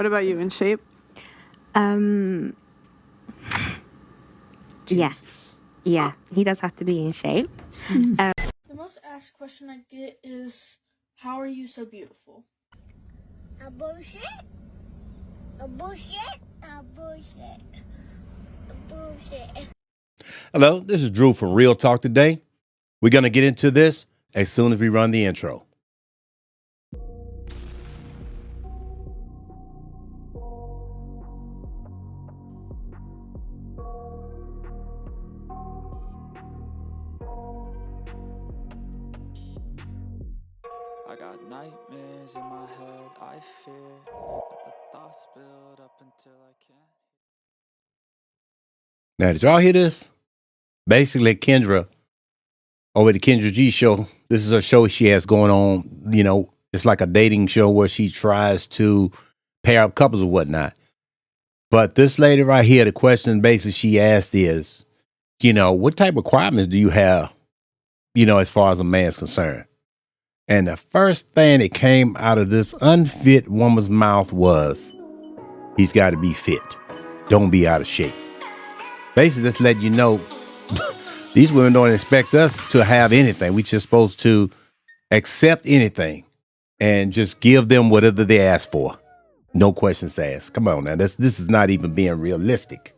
What about you, in shape? Yes. Yeah, he does have to be in shape. The most asked question I get is, how are you so beautiful? A bullshit. A bullshit. A bullshit. A bullshit. Hello, this is Drew from Real Talk Today. We're going to get into this as soon as we run the intro. I got nightmares in my head, I fear that the thoughts build up until I can't. Now, did y'all hear this? Basically, Kendra, over the Kendra G show, this is a show she has going on, you know, it's like a dating show where she tries to pair up couples or whatnot. But this lady right here, the question basically she asked is, you know, what type of requirements do you have, you know, as far as a man's concerned? And the first thing that came out of this unfit woman's mouth was, he's got to be fit. Don't be out of shape. Basically, let's let you know, these women don't expect us to have anything. We're just supposed to accept anything and just give them whatever they ask for. No questions asked. Come on now. This is not even being realistic.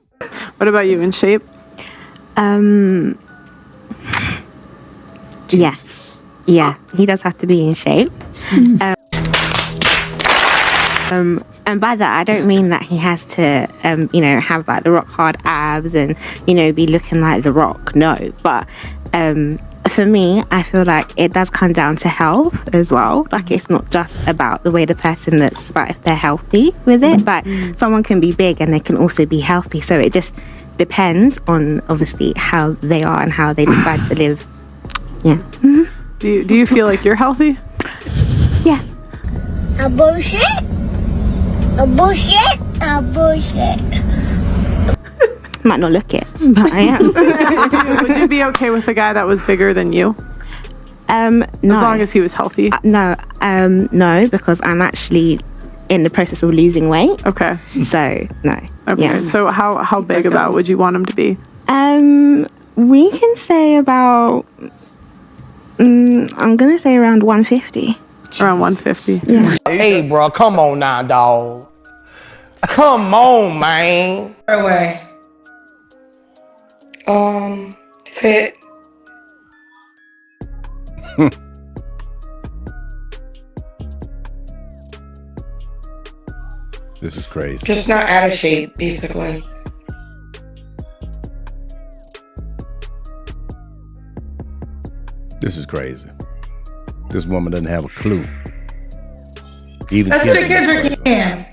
What about you, in shape? Yes. Yeah, he does have to be in shape. And by that, I don't mean that he has to, you know, have like the rock hard abs and, you know, be looking like The Rock. No, but for me, I feel like it does come down to health as well. Like, it's not just about the way the person looks, but if they're healthy with it. Like, someone can be big and they can also be healthy. So it just depends on, obviously, how they are and how they decide to live. Yeah. Mm-hmm. Do you feel like you're healthy? Yeah. A bullshit. A bullshit. A bullshit. Might not look it, but I am. Would you be okay with a guy that was bigger than you? No. As long as he was healthy? No, because I'm actually in the process of losing weight. Okay. So, no. Okay. Yeah. So how big about would you want him to be? We can say about, I'm going to say around 150. Around 150? Yeah. Hey, bro, come on now, dog. Come on, man. Away. Fit. This is crazy. Just not out of shape, basically. This is crazy. This woman doesn't have a clue. Even Let's get a Kendrick can.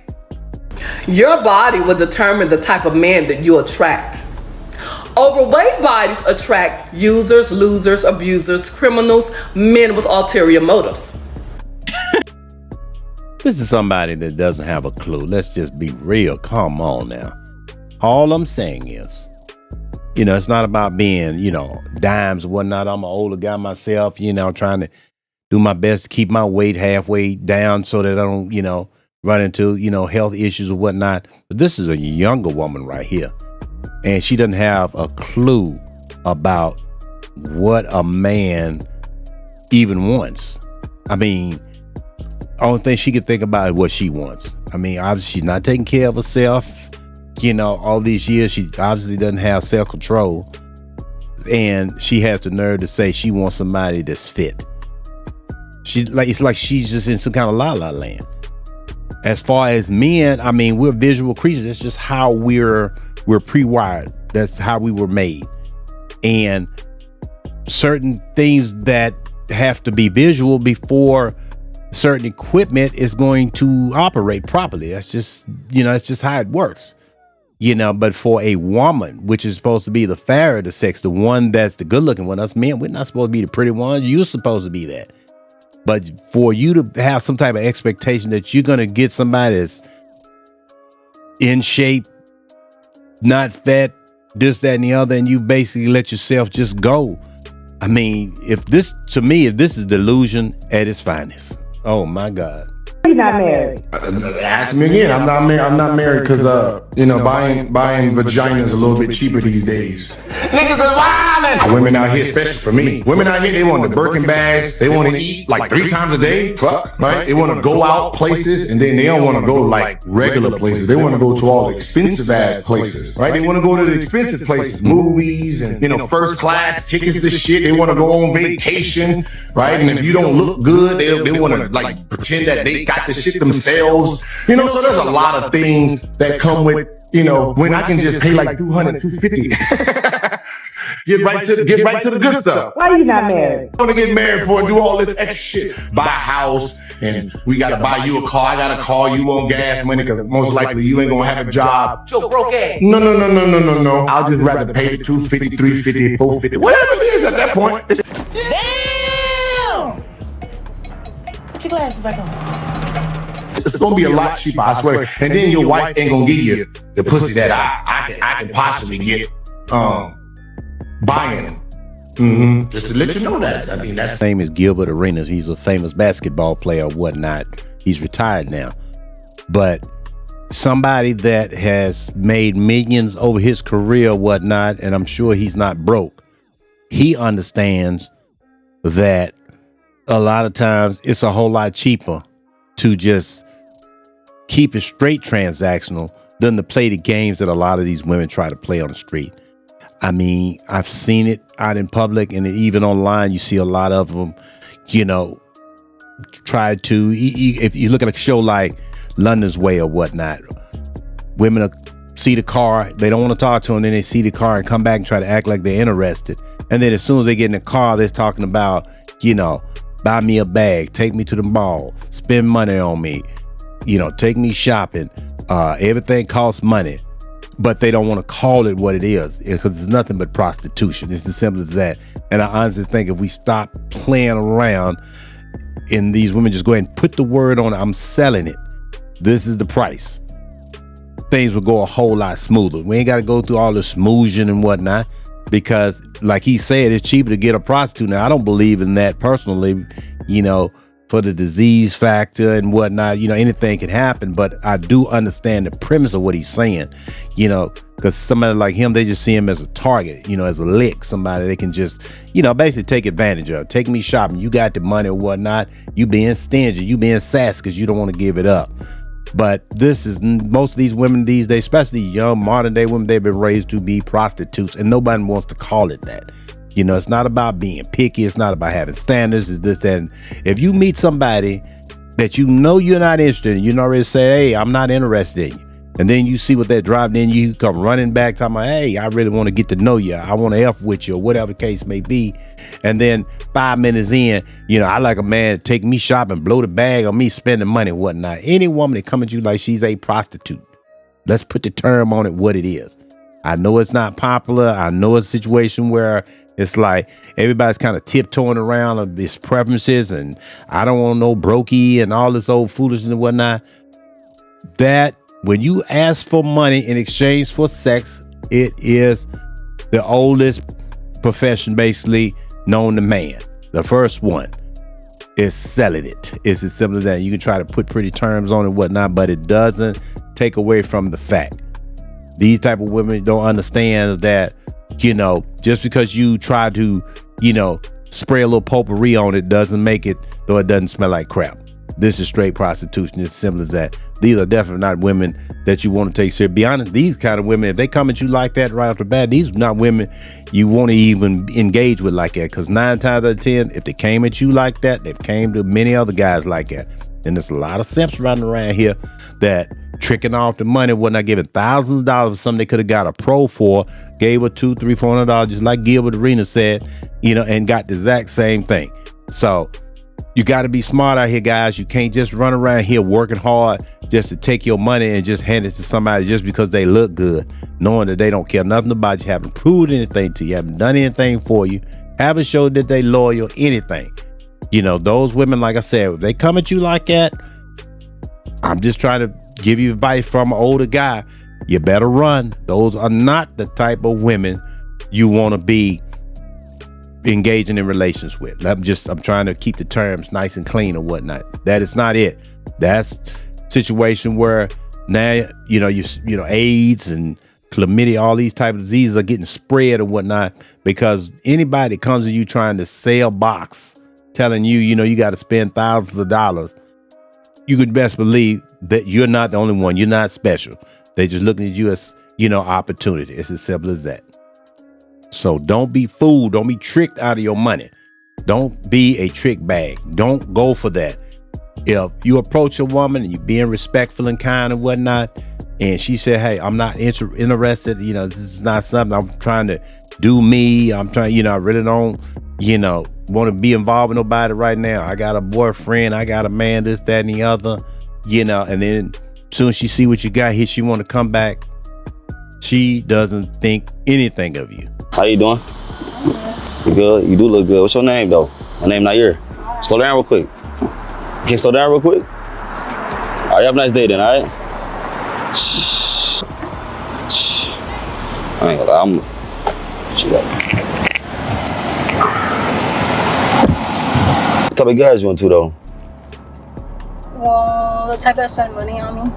Your body will determine the type of man that you attract. Overweight bodies attract users, losers, abusers, criminals, men with ulterior motives. This is somebody that doesn't have a clue. Let's just be real. Come on now. All I'm saying is, you know, it's not about being, you know, dimes or whatnot. I'm an older guy myself, you know, trying to do my best to keep my weight halfway down so that I don't, you know, run into, you know, health issues or whatnot. But this is a younger woman right here. And she doesn't have a clue about what a man even wants. I mean, only thing she can think about is what she wants. I mean, obviously she's not taking care of herself. You know, all these years, she obviously doesn't have self-control. And she has the nerve to say she wants somebody that's fit. It's like she's just in some kind of la-la land. As far as men, I mean, we're visual creatures. That's just how we're pre-wired. That's how we were made. And certain things that have to be visual before certain equipment is going to operate properly. That's just, you know, it's just how it works. You know, but for a woman, which is supposed to be the fairer of the sex, the one that's the good looking one, us men, we're not supposed to be the pretty ones. You're supposed to be that. But for you to have some type of expectation that you're going to get somebody that's in shape, not fat, this, that, and the other, and you basically let yourself just go. I mean, if this is delusion at its finest. Oh my God. Pretty not married? Ask me again. I'm not married because buying vagina is a little bit cheaper these days. Niggas are wildin'. Women out here, especially for me, women out here, they want the Birkin bags. They want to eat like 3 times a day. Fuck, right? They want to go out places, and then they don't want to go like regular places. They want to go to all the expensive ass places, right? They want to go to the expensive places, movies, and first class tickets to shit. They want to go on vacation, right? And if you don't look good, they want to like pretend that they got the shit themselves. So there's a lot of things that come with, when I can just pay like $200, $250. Get right to the good stuff. Why you not married? I want to get married for and do all this extra shit. Buy a house, and we got to buy you a car. I got to call you on gas money because most likely you ain't going to have a job. So broke ass. No. I'll just rather pay the $250, $350, $450, whatever it is at that point. Damn! Put your glasses back on. It's going to be a lot cheaper, I swear. And then your wife ain't going to give you the pussy that I can possibly get buying. Just to let you know that. I mean, that's... His name is Gilbert Arenas. He's a famous basketball player or whatnot. He's retired now. But somebody that has made millions over his career or whatnot, and I'm sure he's not broke, he understands that a lot of times it's a whole lot cheaper to just keep it straight transactional than to play the games that a lot of these women try to play on the street. I mean, I've seen it out in public, and even online, you see a lot of them, try to, if you look at a show like London's Way or whatnot, women see the car, they don't want to talk to them, then they see the car and come back and try to act like they're interested. And then as soon as they get in the car, they're talking about, buy me a bag, take me to the mall, spend money on me, take me shopping, everything costs money. But they don't want to call it what it is because it's nothing but prostitution. It's as simple as that. And I honestly think if we stop playing around and these women just go ahead and put the word on it, I'm selling it, this is the price, things will go a whole lot smoother. We ain't got to go through all the smooching and whatnot because, like he said, it's cheaper to get a prostitute. Now, I don't believe in that personally, for the disease factor and whatnot, anything can happen, but I do understand the premise of what he's saying, because somebody like him, they just see him as a target, as a lick, somebody they can just, basically take advantage of. Take me shopping, you got the money or whatnot, you being stingy, you being sassy because you don't want to give it up. But this is, most of these women these days, especially young modern day women, they've been raised to be prostitutes, and nobody wants to call it that. It's not about being picky. It's not about having standards. It's this, that. And if you meet somebody that you're not interested in, you already say, hey, I'm not interested in you. And then you see what they're driving, then you come running back talking about, hey, I really want to get to know you. I want to F with you or whatever the case may be. And then 5 minutes in, I like a man to take me shopping, blow the bag on me spending money and whatnot. Any woman that come at you like she's a prostitute, let's put the term on it what it is. I know it's not popular. I know it's a situation where it's like everybody's kind of tiptoeing around of these preferences and I don't want no brokey and all this old foolishness and whatnot. That when you ask for money in exchange for sex, it is the oldest profession basically known to man. The first one is selling it. It's as simple as that. You can try to put pretty terms on it and whatnot, but it doesn't take away from the fact. These type of women don't understand that, just because you try to, spray a little potpourri on it doesn't make it, though it doesn't smell like crap. This is straight prostitution. It's as simple as that. These are definitely not women that you want to take serious. Be honest, these kind of women, if they come at you like that right off the bat, these are not women you want to even engage with like that. Because 9 times out of 10, if they came at you like that, they've came to many other guys like that. And there's a lot of simps running around here that tricking off the money, not giving thousands of dollars for something they could have got a pro for, gave her $200, $300, $400, just like Gilbert Arenas said, and got the exact same thing. So you got to be smart out here, guys. You can't just run around here working hard just to take your money and just hand it to somebody just because they look good, knowing that they don't care nothing about you, haven't proved anything to you, haven't done anything for you, haven't showed that they loyal, anything. Those women, like I said, if they come at you like that, I'm just trying to give you advice from an older guy. You better run. Those are not the type of women you want to be engaging in relations with. I'm trying to keep the terms nice and clean or whatnot. That is not it. That's situation where now you know AIDS and chlamydia, all these type of diseases are getting spread and whatnot because anybody that comes to you trying to sell box, telling you you got to spend thousands of dollars, you could best believe that you're not the only one. You're not special. They just looking at you as opportunity. It's as simple as that. So don't be fooled. Don't be tricked out of your money. Don't be a trick bag. Don't go for that. If you approach a woman and you're being respectful and kind and whatnot, and she said, hey, I'm not interested, this is not something I'm trying to do me. I'm trying, I really don't, want to be involved with nobody right now. I got a boyfriend, I got a man, this, that, and the other, and then as soon as she see what you got here, she want to come back. She doesn't think anything of you. How you doing? You good? You do look good. What's your name though? My name not here. Slow down real quick. You can slow down real quick? All right, have a nice day then, all right? Shh. Shh. I ain't gonna lie, shut up. What type of guys you into though? Well, the type that spend money on me.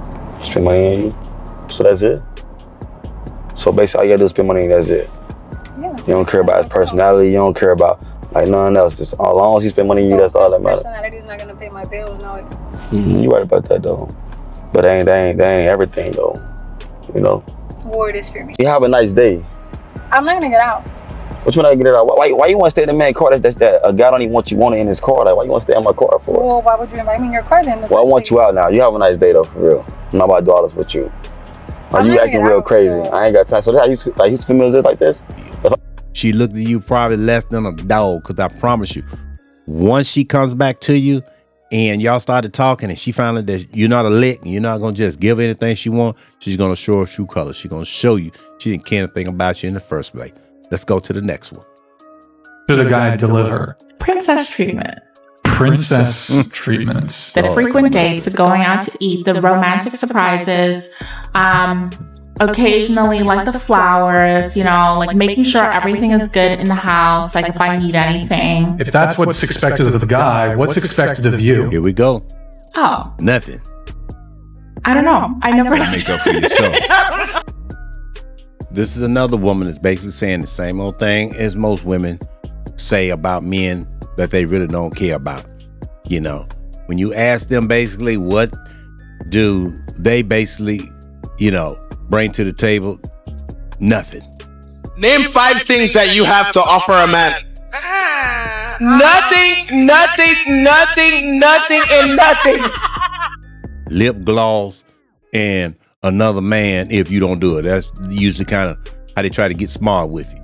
Spend money on you? So that's it? So basically all you gotta do is spend money and that's it? Yeah. You don't care about his personality, you don't care about like nothing else. Just as long as he spend money on you, that's all that matters. Personality's not gonna pay my bills, no. You right about that though. But that ain't everything though. War it is for me. You have a nice day. I'm not gonna get out. What you want to get it out? Why you want to stay in the man's car? That's that a guy don't even want you in his car. Like why you want to stay in my car for? Well, why would you invite me in your car then? Well, I want you out now. You have a nice day though, for real. I'm not about to do all this with you. Like you acting real crazy. I ain't got time. So how you feel me like this? She looked at you probably less than a dog, because I promise you, once she comes back to you and y'all started talking and she found out that you're not a lick and you're not going to just give her anything she wants, she's going to show her true colors. She's going to show you she didn't care anything about you in the first place. Let's go to the next one. Should a guy deliver? Princess treatment. Princess treatment. The frequent dates, going out to eat, the romantic surprises, occasionally like the flowers, like making sure everything is good in the house, like if I need anything. If that's what's expected of the guy, what's expected of you? Here we go. Oh. Nothing. I don't know. I never make up for yourself. This is another woman that's basically saying the same old thing as most women say about men that they really don't care about. When you ask them basically what do they basically, bring to the table, nothing. Name 5 things that you have to offer a man. Nothing, and nothing. Lip gloss and another man if you don't do it. That's usually kind of how they try to get smart with you.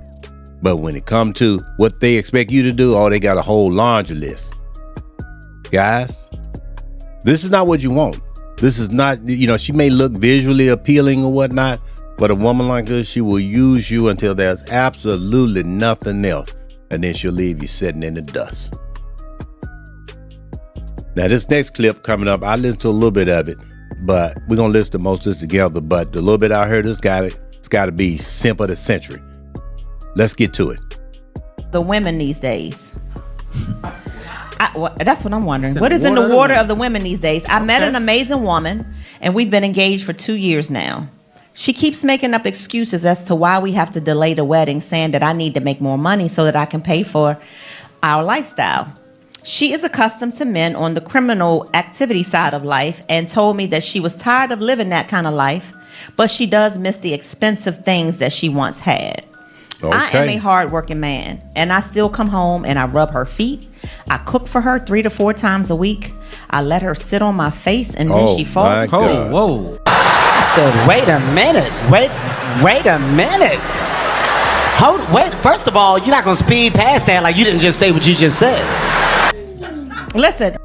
But when it comes to what they expect you to do, they got a whole laundry list. Guys, this is not what you want. This is not, she may look visually appealing or whatnot, but a woman like this, she will use you until there's absolutely nothing else. And then she'll leave you sitting in the dust. Now, this next clip coming up, I listened to a little bit of it, but we're going to listen to most of this together. But the little bit I heard, it's got to be simp of the century. Let's get to it. The women these days. That's what I'm wondering. What is in the water of the women these days? I met an amazing woman, and we've been engaged for 2 years now. She keeps making up excuses as to why we have to delay the wedding, saying that I need to make more money so that I can pay for our lifestyle. She is accustomed to men on the criminal activity side of life and told me that she was tired of living that kind of life, but she does miss the expensive things that she once had. Okay. I am a hard-working man, and I still come home and I rub her feet. I cook for her 3 to 4 times a week. I let her sit on my face, and then she falls asleep. Whoa. I said, wait a minute. Wait a minute. Wait, first of all, you're not going to speed past that like you didn't just say what you just said. Listen.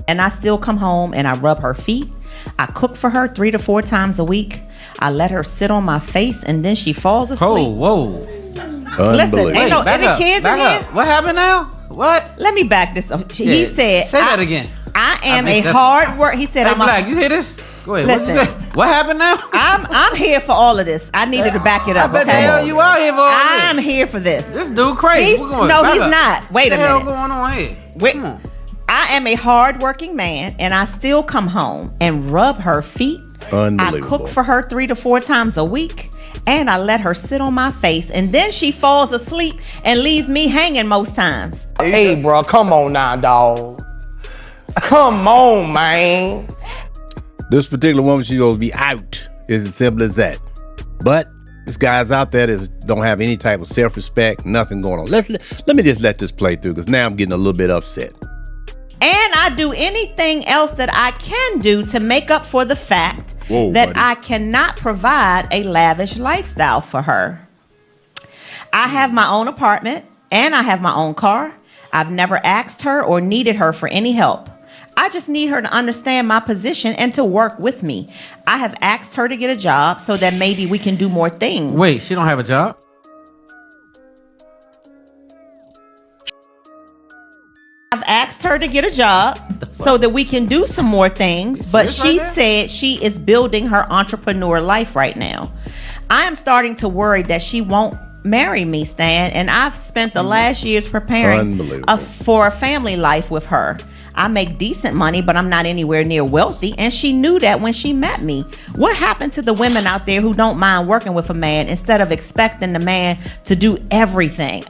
And I still come home and I rub her feet. I cook for her 3 to 4 times a week. I let her sit on my face, and then she falls asleep. Whoa. Listen, ain't no any kids in here. What happened now? What? Let me back this up. He said. Say that again. I am a hard work. He said, hey, I'm Black. You hear this? Go ahead. Listen. What happened now? I'm here for all of this. I needed to back it up. I bet the hell you are here for all this. I'm here for this. This dude crazy. He's not. Wait a minute. What's going on here? Wait. I am a hardworking man, and I still come home and rub her feet. I cook for her 3 to 4 times a week, and I let her sit on my face, and then she falls asleep and leaves me hanging most times. Hey, bro, come on now, dog. Come on, man. This particular woman, she's going to be out. It's as simple as that. But this guy's out there that don't have any type of self-respect, nothing going on. Let me just let this play through, because now I'm getting a little bit upset. And I do anything else that I can do to make up for the fact that I cannot provide a lavish lifestyle for her. I have my own apartment and I have my own car. I've never asked her or needed her for any help. I just need her to understand my position and to work with me. I have asked her to get a job so that maybe we can do more things. Wait, she don't have a job? I've asked her to get a job so that we can do some more things, but she said she is building her entrepreneur life right now. I am starting to worry that she won't marry me, Stan, and I've spent the last years preparing for a family life with her. I make decent money, but I'm not anywhere near wealthy, and she knew that when she met me. What happened to the women out there who don't mind working with a man instead of expecting the man to do everything?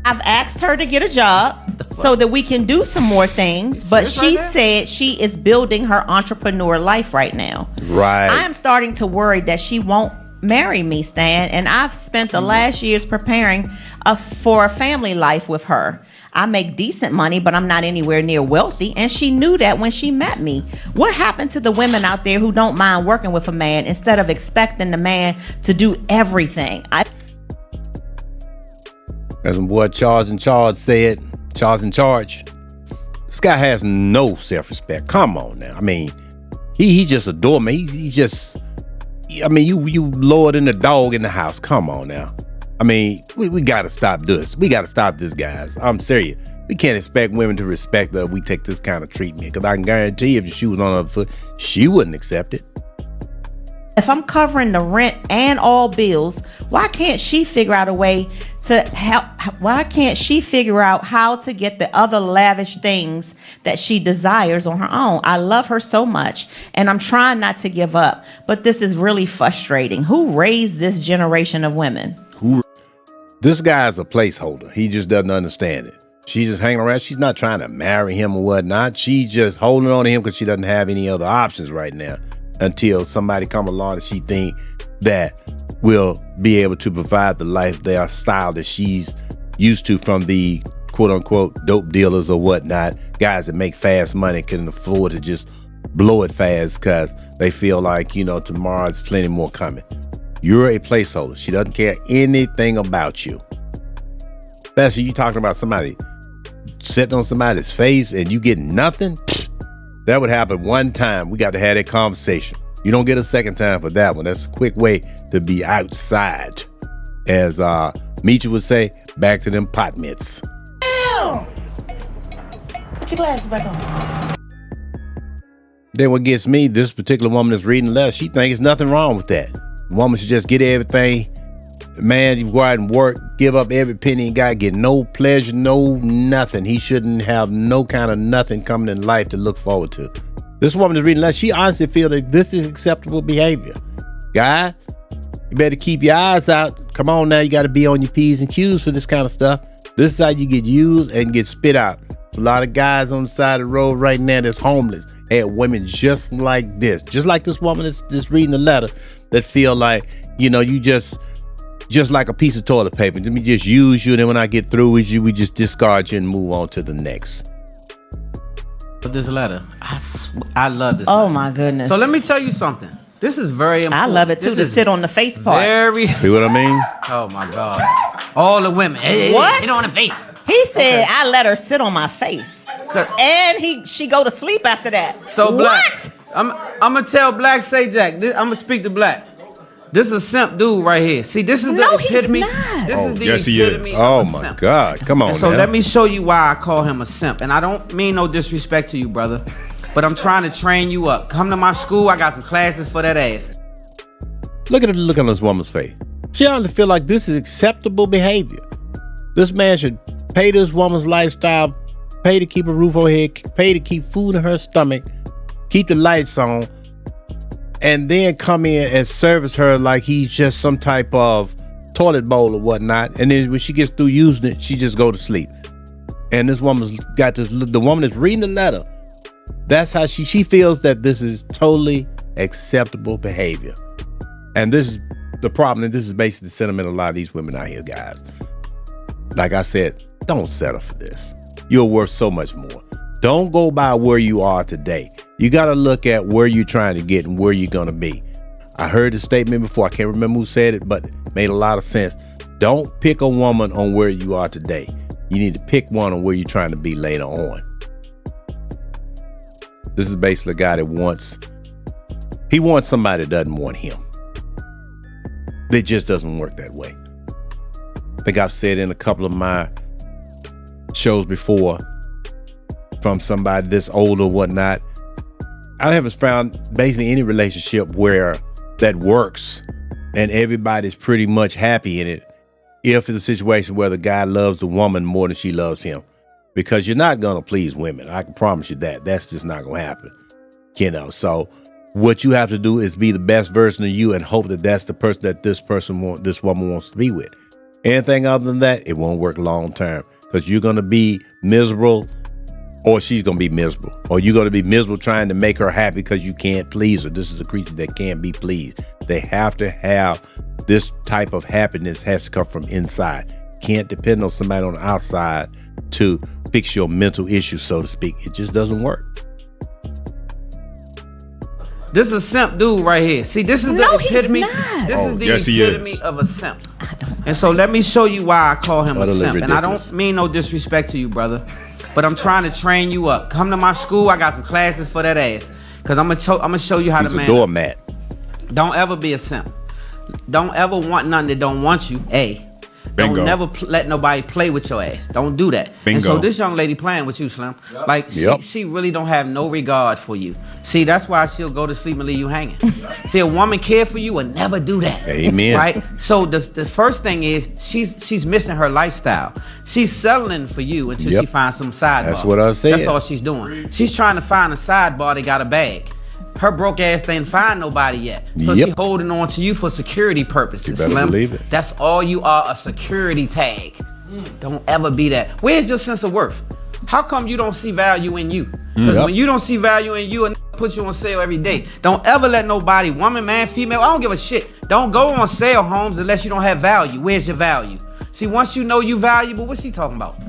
I've asked her to get a job so that we can do some more things, but she said she is building her entrepreneur life right now. Right. I am starting to worry that she won't marry me, Stan, and I've spent the last years preparing for a family life with her. I make decent money, but I'm not anywhere near wealthy, and she knew that when she met me. What happened to the women out there who don't mind working with a man instead of expecting the man to do everything? As my boy Charles in Charge said, Charles in Charge, this guy has no self-respect. Come on now. I mean, he just adore me. He just, I mean, you lower than the dog in the house. Come on now. I mean, we got to stop this. We got to stop this, guys. I'm serious. We can't expect women to respect us if we take this kind of treatment, because I can guarantee if she was on the other foot, she wouldn't accept it. If I'm covering the rent and all bills, why can't she figure out a way to help? Why can't she figure out how to get the other lavish things that she desires on her own? I love her so much, and I'm trying not to give up, but this is really frustrating. Who raised this generation of women? This guy's a placeholder. He just doesn't understand it. She's just hanging around. She's not trying to marry him or whatnot. She's just holding on to him because she doesn't have any other options right now, until somebody come along that she think that will be able to provide the lifestyle that she's used to from the quote unquote dope dealers or whatnot, guys that make fast money can afford to just blow it fast because they feel like, you know, tomorrow's plenty more coming. You're a placeholder. She doesn't care anything about you. Especially you talking about somebody sitting on somebody's face and you get nothing. That would happen one time. We got to have that conversation. You don't get a second time for that one. That's a quick way to be outside. As Meechie would say, back to them pot mitts. Damn! Put your glasses back on. Then what gets me, this particular woman that's reading the letter, she thinks there's nothing wrong with that. The woman should just get everything. Man, you go out and work, give up every penny he got, get no pleasure, no nothing. He shouldn't have no kind of nothing coming in life to look forward to. This woman is reading that. She honestly feels that this is acceptable behavior. Guy, you better keep your eyes out. Come on now, you got to be on your P's and Q's for this kind of stuff. This is how you get used and get spit out. A lot of guys on the side of the road right now that's homeless had women just like this. Just like this woman that's reading the letter that feel like, you know, you just like a piece of toilet paper. Let me just use you, and then when I get through with you, we just discard you and move on to the next. This letter, I love this. Oh letter. my goodness. So let me tell you something. This is very important. I love it too, to sit on the face part. See what I mean? Oh my God. All the women. What? Sit on the face. He said, I let her sit on my face. And she go to sleep after that. So Black, what? I'm gonna tell Black say Jack. I'm gonna speak to Black. This is a simp dude right here. See, this is the epitome. This is the yes, he epitome is. of Oh a my simp. God. Come on, And so now. let me show you why I call him a simp. And I don't mean no disrespect to you, brother, but I'm trying to train you up. Come to my school. I got some classes for that ass. Look at the look on this woman's face. She honestly feel like this is acceptable behavior. This man should pay this woman's lifestyle pay to keep a roof over her head, pay to keep food in her stomach, keep the lights on, and then come in and service her like he's just some type of toilet bowl or whatnot. And then when she gets through using it, she just go to sleep. And this woman's got this, the woman that's reading the letter, that's how she feels that this is totally acceptable behavior. And this is the problem, and this is basically the sentiment of a lot of these women out here, guys. Like I said, don't settle for this. You're worth so much more. Don't go by where you are today. You got to look at where you're trying to get and where you're going to be. I heard the statement before. I can't remember who said it, but it made a lot of sense. Don't pick a woman on where you are today. You need to pick one on where you're trying to be later on. This is basically a guy that wants somebody that doesn't want him. It just doesn't work that way. I think I've said in a couple of my shows before, from somebody this old or whatnot, I haven't found basically any relationship where that works and everybody's pretty much happy in it if it's a situation where the guy loves the woman more than she loves him. Because you're not going to please women. I can promise you that. That's just not going to happen. You know, so what you have to do is be the best version of you and hope that that's the person that this woman wants to be with. Anything other than that, it won't work long term, because you're going to be miserable, or she's going to be miserable, or you're going to be miserable trying to make her happy because you can't please her. This is a creature that can't be pleased. They have to have this type of happiness has to come from inside. Can't depend on somebody on the outside to fix your mental issues, so to speak. It just doesn't work. This is a simp dude right here. See, this is the epitome. This is the epitome of a simp. And so let me show you why I call him a simp. And I don't mean no disrespect to you, brother, but I'm trying to train you up. Come to my school. I got some classes for that ass. Because I'm gonna show you how to man. He's a doormat. Don't ever be a simp. Don't ever want nothing that don't want you. Bingo. Don't never let nobody play with your ass. Don't do that. Bingo. And so this young lady playing with you, Slim, like she really don't have no regard for you. See, that's why she'll go to sleep and leave you hanging. See, a woman care for you would never do that. Amen. Right? So the first thing is she's missing her lifestyle. She's settling for you until she finds some sidebar. That's what I said. That's all she's doing. She's trying to find a sidebar that got a bag. Her broke ass ain't find nobody yet. So she holding on to you for security purposes. You better Slim. believe it. That's all you are, a security tag. Don't ever be that. Where's your sense of worth? How come you don't see value in you? Because when you don't see value in you, and put you on sale every day. Don't ever let nobody, woman, man, female, I don't give a shit. Don't go on sale homes unless you don't have value. Where's your value? See, once you know you valuable, what's she talking about?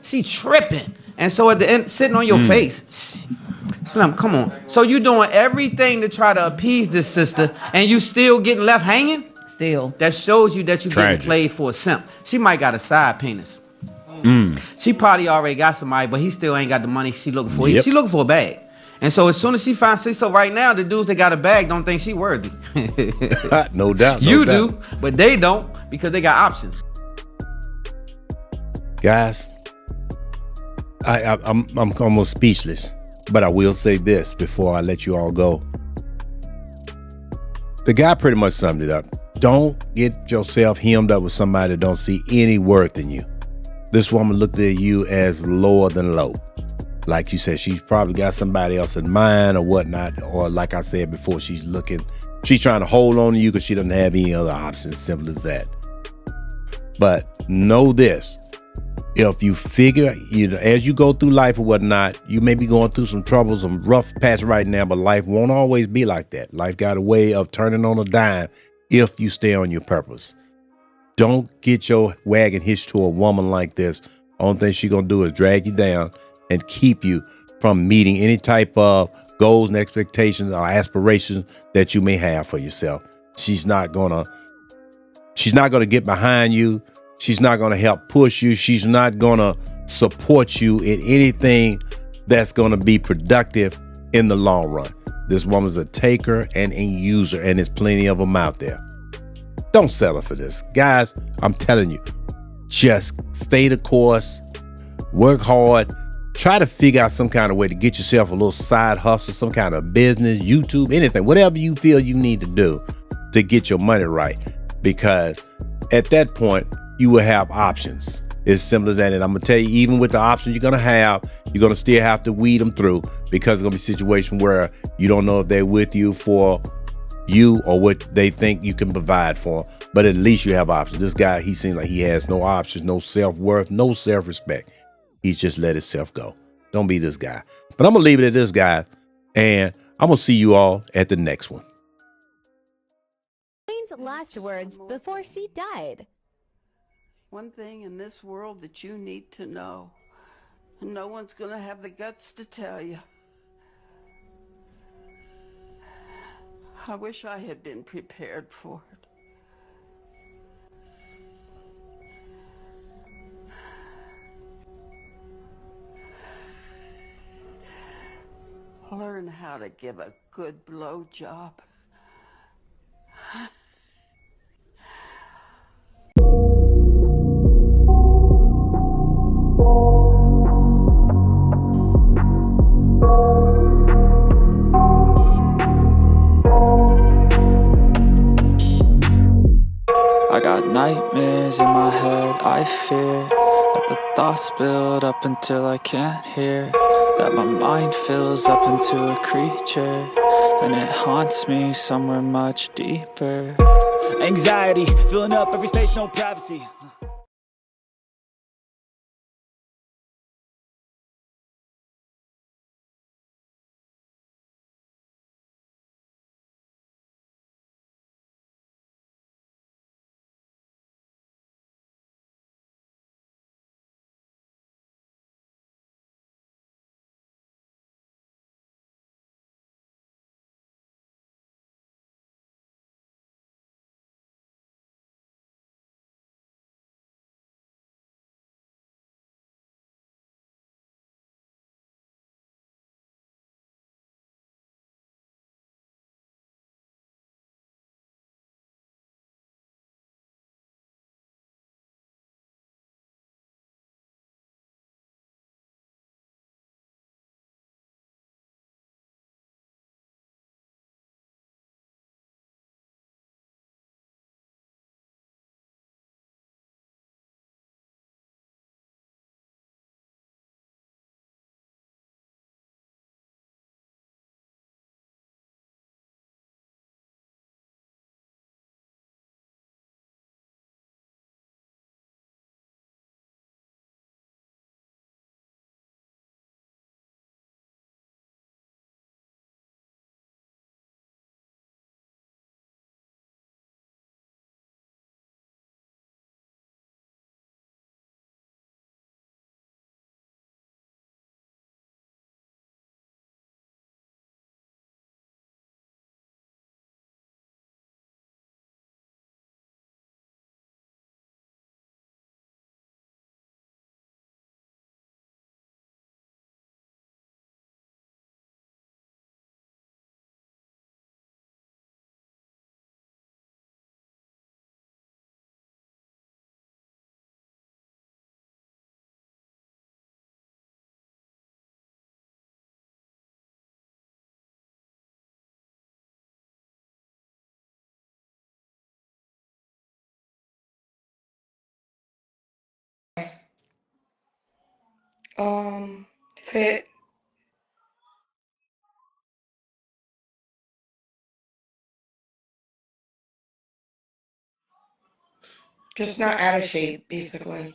She tripping. And so at the end, sitting on your face. Slim, come on. So you doing everything to try to appease this sister, and you still getting left hanging? Still. That shows you that you getting played for a simp. She might got a side penis. She probably already got somebody, but he still ain't got the money she looking for. She looking for a bag. And so as soon as she finds, so right now the dudes that got a bag don't think she worthy. No doubt. You do, but they don't, because they got options. Guys, I'm almost speechless, but I will say this before I let you all go. The guy pretty much summed it up. Don't get yourself hemmed up with somebody that don't see any worth in you. This woman looked at you as lower than low. Like you said, she's probably got somebody else in mind or whatnot. Or like I said before, she's trying to hold on to you because she doesn't have any other options. Simple as that. But know this. If you figure, as you go through life or whatnot, you may be going through some troubles, some rough patch right now, but life won't always be like that. Life got a way of turning on a dime if you stay on your purpose. Don't get your wagon hitched to a woman like this. Only thing she's going to do is drag you down and keep you from meeting any type of goals and expectations or aspirations that you may have for yourself. She's not going to get behind you. She's not going to help push you. She's not going to support you in anything that's going to be productive in the long run. This woman's a taker and a user, and there's plenty of them out there. Don't settle for this. Guys, I'm telling you, just stay the course, work hard, try to figure out some kind of way to get yourself a little side hustle, some kind of business, YouTube, anything, whatever you feel you need to do to get your money right. Because at that point, you will have options. It's simple as that. And I'm gonna tell you, even with the options you're gonna still have to weed them through, because it's gonna be a situation where you don't know if they're with you for you or what they think you can provide for them. But at least you have options. This guy, he seems like he has no options, no self-worth, no self-respect. He's just let himself go. Don't be this guy. But I'm gonna leave it at this, guy, and I'm gonna see you all at the next one. Queen's last words before she died. One thing in this world that you need to know, and no one's gonna have the guts to tell you. I wish I had been prepared for it. Learn how to give a good blowjob. I got nightmares in my head, I fear that the thoughts build up until I can't hear, that my mind fills up into a creature, and it haunts me somewhere much deeper. Anxiety, filling up every space, no privacy. Fit. Just not out of shape, basically.